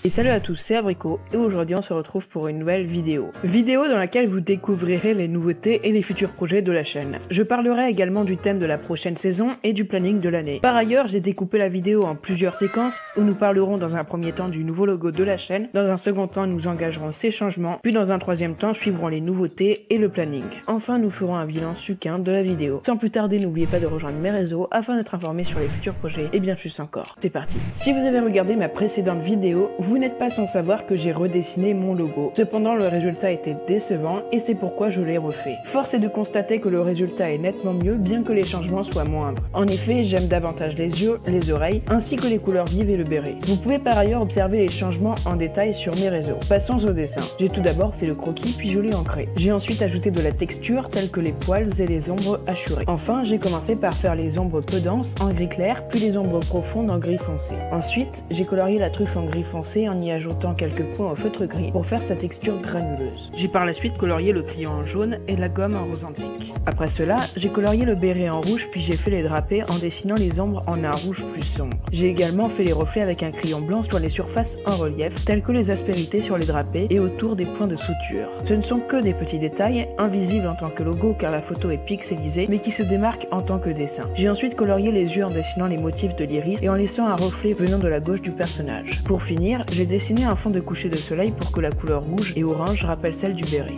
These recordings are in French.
Et salut à tous, c'est Abricot et aujourd'hui on se retrouve pour une nouvelle vidéo. Vidéo dans laquelle vous découvrirez les nouveautés et les futurs projets de la chaîne. Je parlerai également du thème de la prochaine saison et du planning de l'année. Par ailleurs, j'ai découpé la vidéo en plusieurs séquences où nous parlerons dans un premier temps du nouveau logo de la chaîne, dans un second temps nous engagerons ces changements, puis dans un troisième temps suivront les nouveautés et le planning. Enfin, nous ferons un bilan succinct de la vidéo. Sans plus tarder, n'oubliez pas de rejoindre mes réseaux afin d'être informé sur les futurs projets et bien plus encore. C'est parti. Si vous avez regardé ma précédente vidéo, vous n'êtes pas sans savoir que j'ai redessiné mon logo. Cependant, le résultat était décevant et c'est pourquoi je l'ai refait. Force est de constater que le résultat est nettement mieux, bien que les changements soient moindres. En effet, j'aime davantage les yeux, les oreilles, ainsi que les couleurs vives et le béret. Vous pouvez par ailleurs observer les changements en détail sur mes réseaux. Passons au dessin. J'ai tout d'abord fait le croquis puis je l'ai ancré. J'ai ensuite ajouté de la texture telle que les poils et les ombres hachurées. Enfin, j'ai commencé par faire les ombres peu denses en gris clair, puis les ombres profondes en gris foncé. Ensuite, j'ai colorié la truffe en gris foncé en y ajoutant quelques points au feutre gris pour faire sa texture granuleuse. J'ai par la suite colorié le crayon en jaune et la gomme en rose antique. Après cela, j'ai colorié le béret en rouge puis j'ai fait les drapés en dessinant les ombres en un rouge plus sombre. J'ai également fait les reflets avec un crayon blanc sur les surfaces en relief, telles que les aspérités sur les drapés et autour des points de suture. Ce ne sont que des petits détails, invisibles en tant que logo car la photo est pixelisée, mais qui se démarquent en tant que dessin. J'ai ensuite colorié les yeux en dessinant les motifs de l'iris et en laissant un reflet venant de la gauche du personnage. Pour finir, j'ai dessiné un fond de coucher de soleil pour que la couleur rouge et orange rappelle celle du béret.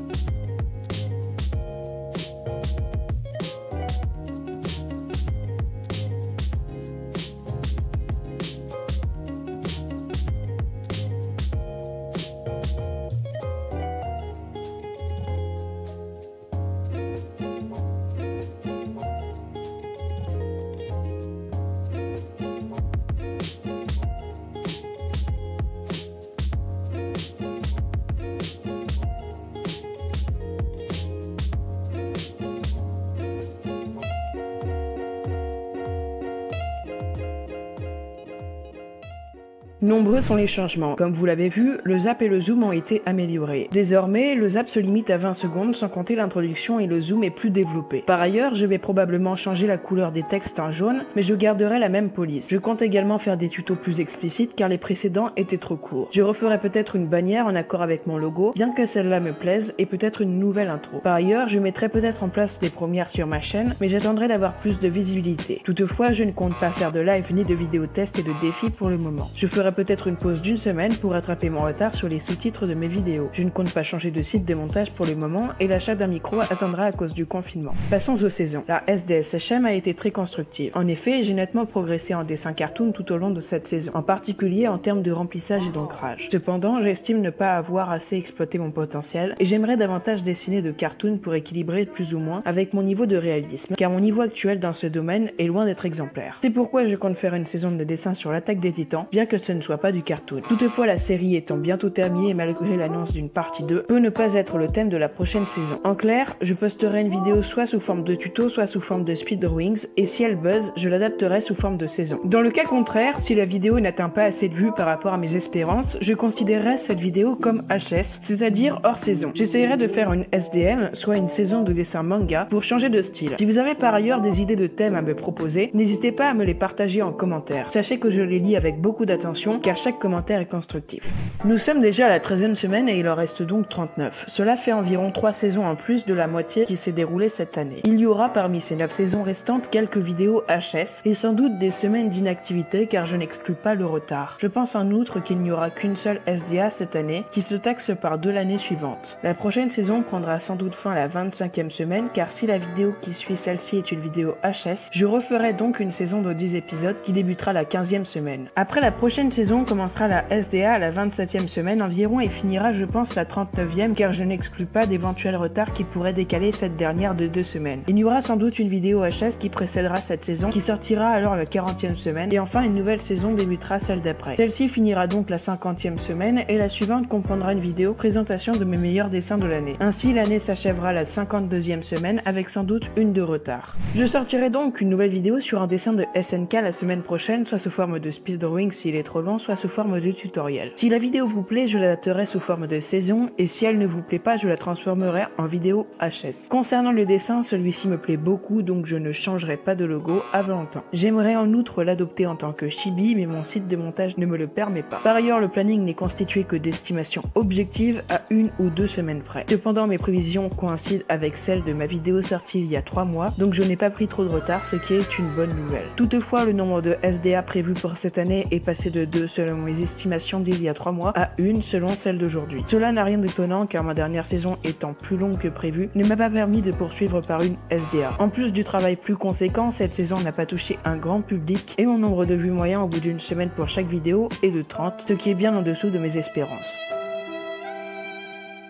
Nombreux sont les changements. Comme vous l'avez vu, le zap et le zoom ont été améliorés. Désormais, le zap se limite à 20 secondes sans compter l'introduction et le zoom est plus développé. Par ailleurs, je vais probablement changer la couleur des textes en jaune, mais je garderai la même police. Je compte également faire des tutos plus explicites car les précédents étaient trop courts. Je referai peut-être une bannière en accord avec mon logo, bien que celle-là me plaise, et peut-être une nouvelle intro. Par ailleurs, je mettrai peut-être en place des premières sur ma chaîne, mais j'attendrai d'avoir plus de visibilité. Toutefois, je ne compte pas faire de live ni de vidéos test et de défis pour le moment. Je ferai peut-être une pause d'une semaine pour rattraper mon retard sur les sous-titres de mes vidéos. Je ne compte pas changer de site de montage pour le moment et l'achat d'un micro attendra à cause du confinement. Passons aux saisons. La SDSHM a été très constructive. En effet, j'ai nettement progressé en dessin cartoon tout au long de cette saison, en particulier en termes de remplissage et d'ancrage. Cependant, j'estime ne pas avoir assez exploité mon potentiel et j'aimerais davantage dessiner de cartoon pour équilibrer plus ou moins avec mon niveau de réalisme, car mon niveau actuel dans ce domaine est loin d'être exemplaire. C'est pourquoi je compte faire une saison de dessin sur l'Attaque des Titans, bien que ce ne soit pas du cartoon. Toutefois, la série étant bientôt terminée et malgré l'annonce d'une partie 2, peut ne pas être le thème de la prochaine saison. En clair, je posterai une vidéo soit sous forme de tuto, soit sous forme de speed drawings, et si elle buzz, je l'adapterai sous forme de saison. Dans le cas contraire, si la vidéo n'atteint pas assez de vues par rapport à mes espérances, je considérerai cette vidéo comme HS, c'est-à-dire hors saison. J'essayerai de faire une SDM, soit une saison de dessin manga, pour changer de style. Si vous avez par ailleurs des idées de thèmes à me proposer, n'hésitez pas à me les partager en commentaire. Sachez que je les lis avec beaucoup d'attention, car chaque commentaire est constructif. Nous sommes déjà à la 13e semaine et il en reste donc 39. Cela fait environ 3 saisons en plus de la moitié qui s'est déroulée cette année. Il y aura parmi ces 9 saisons restantes quelques vidéos HS et sans doute des semaines d'inactivité car je n'exclus pas le retard. Je pense en outre qu'il n'y aura qu'une seule SDA cette année qui se taxe par 2 l'année suivante. La prochaine saison prendra sans doute fin la 25e semaine car si la vidéo qui suit celle-ci est une vidéo HS, je referai donc une saison de 10 épisodes qui débutera la 15e semaine. Après la prochaine saison commencera la SDA à la 27e semaine environ et finira je pense la 39e car je n'exclus pas d'éventuels retards qui pourraient décaler cette dernière de 2 semaines. Il y aura sans doute une vidéo HS qui précédera cette saison qui sortira alors la 40e semaine et enfin une nouvelle saison débutera celle d'après. Celle-ci finira donc la 50e semaine et la suivante comprendra une vidéo présentation de mes meilleurs dessins de l'année. Ainsi l'année s'achèvera la 52e semaine avec sans doute une de retard. Je sortirai donc une nouvelle vidéo sur un dessin de SNK la semaine prochaine, soit sous forme de speed drawing s'il est trop long avant, soit sous forme de tutoriel. Si la vidéo vous plaît, je l'adapterai sous forme de saison, et si elle ne vous plaît pas, je la transformerai en vidéo HS. Concernant le dessin, celui-ci me plaît beaucoup, donc je ne changerai pas de logo avant longtemps. J'aimerais en outre l'adopter en tant que chibi, mais mon site de montage ne me le permet pas. Par ailleurs, le planning n'est constitué que d'estimations objectives à 1 ou 2 semaines près. Cependant, mes prévisions coïncident avec celles de ma vidéo sortie il y a 3 mois, donc je n'ai pas pris trop de retard, ce qui est une bonne nouvelle. Toutefois, le nombre de SDA prévus pour cette année est passé de 2 selon mes estimations d'il y a 3 mois à 1 selon celle d'aujourd'hui. Cela n'a rien d'étonnant car ma dernière saison étant plus longue que prévu ne m'a pas permis de poursuivre par une SDA. En plus du travail plus conséquent, cette saison n'a pas touché un grand public et mon nombre de vues moyen au bout d'une semaine pour chaque vidéo est de 30, ce qui est bien en dessous de mes espérances.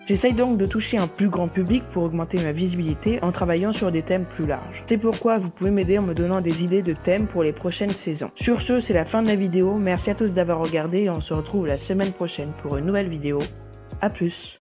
J'essaye donc de toucher un plus grand public pour augmenter ma visibilité en travaillant sur des thèmes plus larges. C'est pourquoi vous pouvez m'aider en me donnant des idées de thèmes pour les prochaines saisons. Sur ce, c'est la fin de la vidéo, merci à tous d'avoir regardé et on se retrouve la semaine prochaine pour une nouvelle vidéo. A plus.